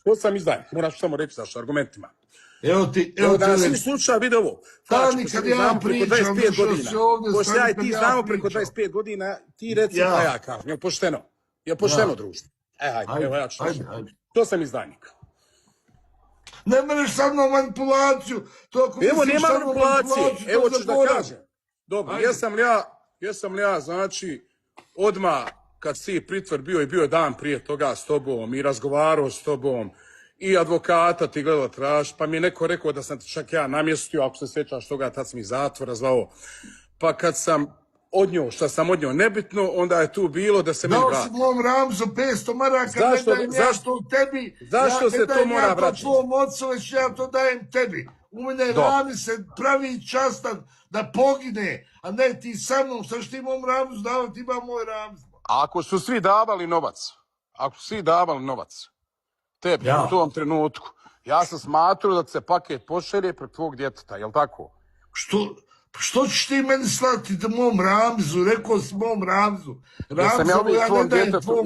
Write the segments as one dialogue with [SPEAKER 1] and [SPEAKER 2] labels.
[SPEAKER 1] To sam izdaj, moraš samo reći zašto, argumentima.
[SPEAKER 2] Evo ti,
[SPEAKER 1] da si slušao video ovo.
[SPEAKER 2] Tani, kad ja pričam,
[SPEAKER 1] pošto ja i ti znamo preko 25 godina, ti reci pa ja kažem, je pošteno. Je pošteno društvo. Hajde, evo ja ću to sam izdajnik.
[SPEAKER 2] Ne mereš sa mnom manipulaciju.
[SPEAKER 1] Evo nema manipulacije, evo ću da kažem. Dobro, jesam li ja, znači, odmah kad si pritvor bio i bio dan prije toga s tobom i razgovarao s tobom i advokata ti gledao traž, pa mi je neko rekao da sam čak ja namjestio, ako se sjećaš toga, tad sam ih zatvora zvao. Pa kad sam odnio, šta sam odnio nebitno, onda je tu bilo da se meni vrati.
[SPEAKER 2] Dao si mom Ramzu 500 maraka, ne dajem ja to tebi.
[SPEAKER 1] Zašto se to mora vraćati?
[SPEAKER 2] Ja tvom ocu, već ja to dajem tebi. U mene Rami se pravi častan da pogine, a ne ti sa mnom, sad što ti mom Ramzu dao, ti ima moj Ramzu.
[SPEAKER 1] Ako su svi davali novac, tebi u tom trenutku, ja sam smatrao da se paket pošalje pred tvog djeteta, jel tako?
[SPEAKER 2] Što ćeš ti meni slati mom Ramzu? Rekao si mom Ramzu.
[SPEAKER 1] Jesam ja uvijek tvom djetetu,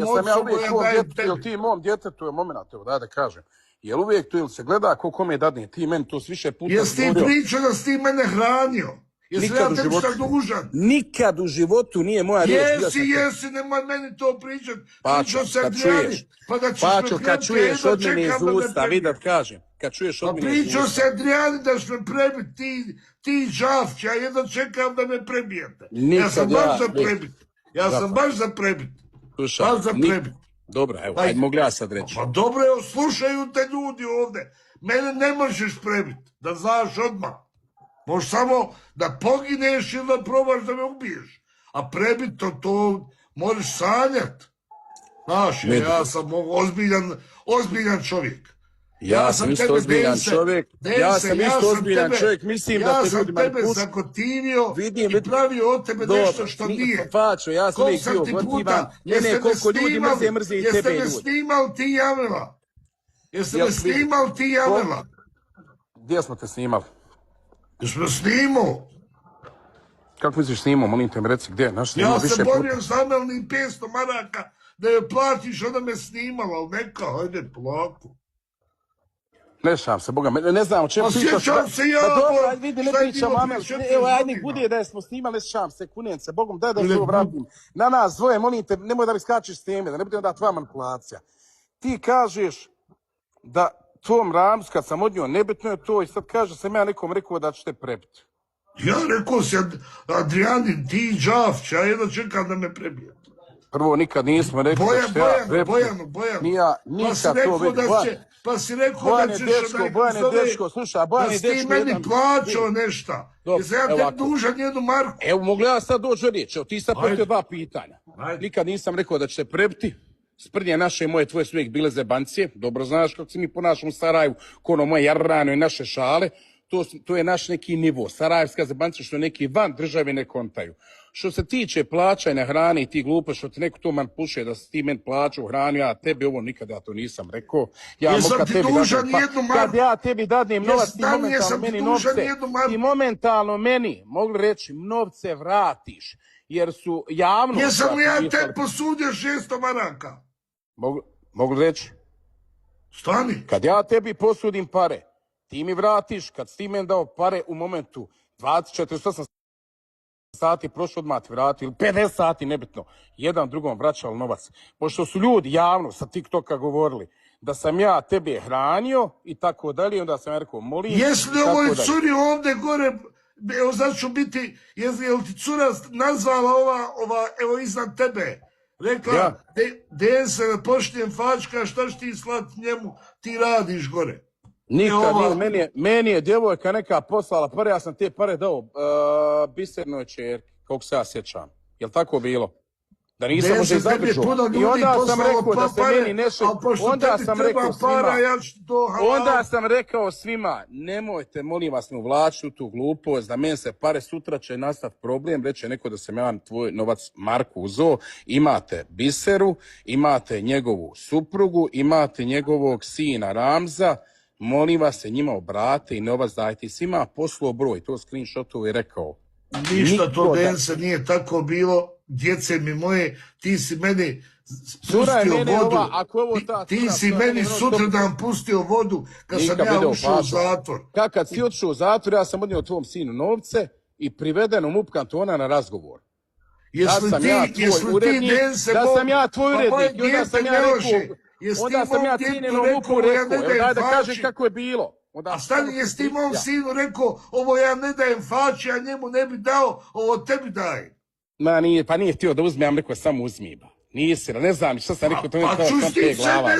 [SPEAKER 1] jel ti mom djetetu je moment, evo da kažem. Jel uvijek tu ili se gleda ko kome dadne, ti meni to više puta
[SPEAKER 2] jesi ti pričao da si ti mene hranio? Jesi ja tebi šta dužan?
[SPEAKER 1] Nikad u životu nije moja riječ.
[SPEAKER 2] Jesi, nemoj meni to pričat.
[SPEAKER 1] Pačo, kad čuješ od mene iz usta, vidat kažem. Kad čuješ od mene iz usta.
[SPEAKER 2] Pričao se Adriani da ćeš me prebiti, ti Žafć, ja jedno čekam da me prebijete. Ja sam baš za prebit. Baš za prebit.
[SPEAKER 1] Dobro, evo, ajde mogu ja sad reći.
[SPEAKER 2] Pa dobro, evo, slušaju te ljudi ovdje. Mene ne možeš prebit, da znaš odmah. Možeš samo da pogineš ili da probaš da me ubiješ. A prebit to možeš sanjati. Znaš, ja sam ozbiljan čovjek.
[SPEAKER 1] Ja sam isto ozbiljan čovjek. Mislim da te ljudi
[SPEAKER 2] manipulišu. Ja sam tebe zakotivio i pravio od tebe nešto što nije.
[SPEAKER 1] Pačo, ja sam uvijek bio gotivan. Mene koliko ljudi mrze i tebe ljudi.
[SPEAKER 2] Jeste me snimali ti javila? Jeste me snimali ti javila?
[SPEAKER 1] Gdje smo te snimali?
[SPEAKER 2] Jesi me snimao?
[SPEAKER 1] Kako misliš snimao, molim te mi reci gdje?
[SPEAKER 2] Ja sam bonio zamelni 500 maraka da je platiš, onda me snimala, ali neka, hajde, plako.
[SPEAKER 1] Ne šam se, Boga, ne znam o čemu pričaš.
[SPEAKER 2] Pa sjećam se ja,
[SPEAKER 1] dobro, ajde vidi, ne pričam, evo, ajde, bude da smo snimali, ne šam se, kunence, Bogom, daj da se ovo vratim. Na nas dvoje, molim te, nemoj da mi skačeš s teme, da ne bude onda tvoja manipulacija. Ti kažeš da tvom Ramz, kad sam odnio, nebitno je to i sad kaže sam ja nekom rekao da ću te prebiti.
[SPEAKER 2] Ja rekao si Adriani, ti Đafć, ja jedno čekam da me prebije.
[SPEAKER 1] Prvo, nikad nismo rekli
[SPEAKER 2] Bojanu.
[SPEAKER 1] Nikad to vidi.
[SPEAKER 2] Pa si rekao da ćeš
[SPEAKER 1] Bojane Dečko, slušaj, Bojane Dečko.
[SPEAKER 2] Da si ti meni plaćao nešto. Jesam ja tebi dužan jednu marku.
[SPEAKER 1] Evo, mogu ja sad doći riječ, evo ti sad potio dva pitanja. Nikad nisam rekao da ću te prebiti. Sprdnje naše i moje tvoje su uvijek bile zebancije. Dobro znaš kako se mi ponašamo u Sarajevu, ko ono moje jarrano i naše šale. To je naš neki nivo. Sarajevska zebancija što neki van države ne kontaju. Što se tiče plaćanja hrane i ti glupo što ti neko to manipuliše da si ti meni plaćao hranu, ja tebi ovo nikad ja to nisam rekao. Kad ja tebi dadnem novac, ti momentalno meni, mogu reći, novce vratiš. Jer su javno...
[SPEAKER 2] Jesam li ja te posudio 600 maraka?
[SPEAKER 1] Mogu reći?
[SPEAKER 2] Stani.
[SPEAKER 1] Kad ja tebi posudim pare, ti mi vratiš, kad si ti meni dao pare u momentu 48 sati prošlo odmah ti vrati, ili 50 sati, nebitno, jedan drugom vraćali novac. Pošto su ljudi javno sa TikToka govorili da sam ja tebe hranio i tako dalje, onda sam ja rekao, molim...
[SPEAKER 2] Jesi li ovoj curi ovdje gore, evo znači ću biti, jel ti cura nazvala ova, evo iznad tebe, rekla, den se pošlijem fačka, šta ću ti slat njemu, ti radiš gore.
[SPEAKER 1] Nikad nije, meni je djevojka neka poslala pare, ja sam te pare dao bisernoj čerki, kako se ja sjećam. Jel tako bilo? Da nisam možda zadržao. I onda sam rekao da se meni neše, onda sam rekao svima, nemojte, molim vas, ne uvlačiti u tu glupost, da meni se pare sutra će nastati problem, reće neko da sam ja tvoj novac Marku uzeo, imate Biseru, imate njegovu suprugu, imate njegovog sina Ramza, molim vas se njima obrate i novac dajte. Svima poslao broj, to screenshotovo je rekao.
[SPEAKER 2] Ništa to Dense nije tako bilo, djece mi moje, ti si meni
[SPEAKER 1] Cura je
[SPEAKER 2] pustio
[SPEAKER 1] mene
[SPEAKER 2] vodu.
[SPEAKER 1] ova, ako ovo ta
[SPEAKER 2] Ti
[SPEAKER 1] cura,
[SPEAKER 2] si
[SPEAKER 1] to je
[SPEAKER 2] meni
[SPEAKER 1] meni ono
[SPEAKER 2] sutradan pustio vodu kad sam ja ušao u zatvor.
[SPEAKER 1] Kad si otišao u zatvor, ja sam odnio tvom sinu novce i priveden u MUP kantona na razgovor. Da sam ja tvoj urednik, i onda sam ja rekao, onda sam ja cijenenom MUP-u rekao, evo daj da kažem kako je bilo.
[SPEAKER 2] A stani, jesi ti mom sinu rekao, ovo ja ne dajem fači, ja njemu ne bi dao, ovo tebi dajem.
[SPEAKER 1] Pa nije htio da uzme, ja vam rekao samo uzmi ba. Nisi, ne znam šta sam rekao, to mi je
[SPEAKER 2] kao sam te glavama.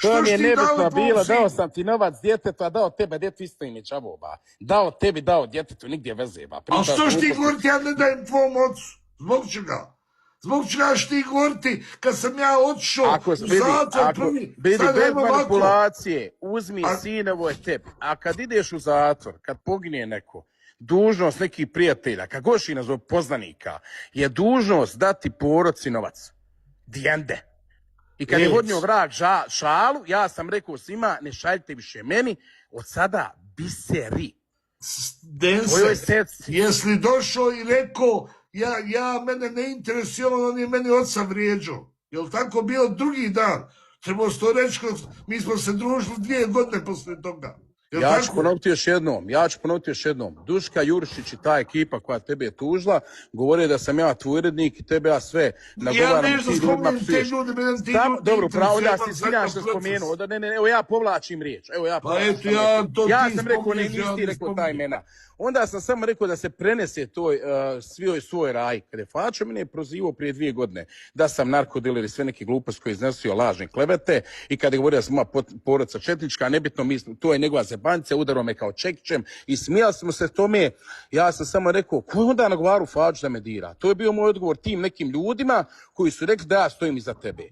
[SPEAKER 1] To mi je nebitno bilo, dao sam ti novac djetetu, a dao tebe djetu isto ime čavo ba. Dao tebi, dao djetetu, nigdje veze ba.
[SPEAKER 2] A što ti govoriti, ja ne dajem tvom ocu? Zbog čega? Zbog čega ti govoriti kad sam ja otišao u zatvor prvi?
[SPEAKER 1] Vidi, bez manipulacije, uzmi sinovo je tebi. A kad ideš u zatvor, kad pogine neko, dužnost nekih prijatelja, kad goši nazove poznanika, je dužnost dati porodci novac. Dijende. I kad je vodnio vrag šalu, ja sam rekao svima, ne šaljite više meni, od sada biseri.
[SPEAKER 2] Dense, jesi došao i rekao, mene ne interesuje, on je meni oca vrijeđao. Je li tako bilo drugi dan? Trebao se to reći, mi smo se družili 2 godine posle toga.
[SPEAKER 1] Ja ću ponoviti još jednom. Duška Jurišić i ta ekipa koja tebe je tužila, govore da sam ja tvoj urednik i tebe ja sve nagovaram.
[SPEAKER 2] Ja nešto spomenem te ljude, mene ti ljudi.
[SPEAKER 1] Dobro, pravo, da si svinjaš da spomenuo. Evo ja povlačim riječ. Ja sam rekao, ne, nisi rekao ta imena. Onda sam samo rekao da se prenese toj svoj raj. Kada je Fačo mene je prozivao prije 2 godine da sam narkodiler i sve neke gluposti koje je iznosio lažne klevete i kada je govorio da sam moja porodica četnička, nebitno, to je njegova zebancija, udarao me kao čekićem i smijali smo se tome. Ja sam samo rekao, ko je onda nagovaru Faču da me dira? To je bio moj odgovor tim nekim ljudima koji su rekli da ja stojim iza tebe.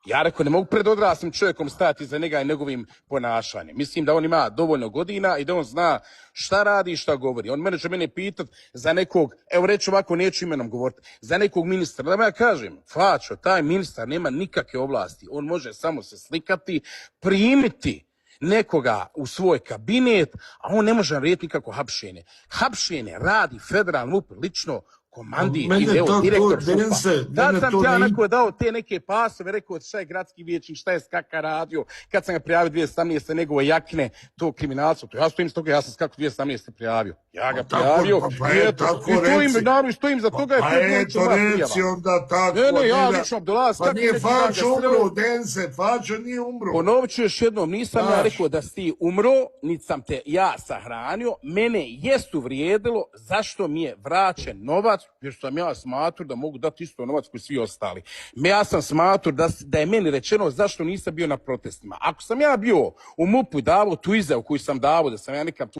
[SPEAKER 1] Ja rekao, ne mogu pred odraslim čovjekom stajati za njega i njegovim ponašanjem. Mislim da on ima dovoljno godina i da on zna šta radi i šta govori. On će mene pitati za nekog, evo reći ovako, neću imenom govoriti, za nekog ministra. Da ja kažem, Fačo, taj ministar nema nikakve ovlasti. On može samo se slikati, primiti nekoga u svoj kabinet, a on ne može narediti nikako hapšenje. Hapšenje radi federalni MUP lično komandir i direktor MUP-a. Tad sam ja neko dao te neke pasove, rekao šta je gradski vijećnik, šta je Skaka radio, kad sam ga prijavio 2017. njegove jakne, to kriminalca, to ja stojim s toga, ja sam Skaku 2017. prijavio. Ja ga prijavio i stojim za toga.
[SPEAKER 2] Pa eto reci onda tako.
[SPEAKER 1] Ne, ja lično dolaz.
[SPEAKER 2] Pa nije Fačo umro, Dense, Fačo nije umro.
[SPEAKER 1] Ponovit ću još jednom, nisam ja rekao da si ti umro, niti sam te ja sahranio, mene jest uvrijedilo zašto mi je vraćen novac, jer sam ja smatrao da mogu dati isto novac koji svi ostali. Ja sam smatrao da je meni rečeno zašto nisam bio na protestima. Ako sam ja bio u MUP-u i davao tu izjavu koju sam davao, da sam ja nekam tu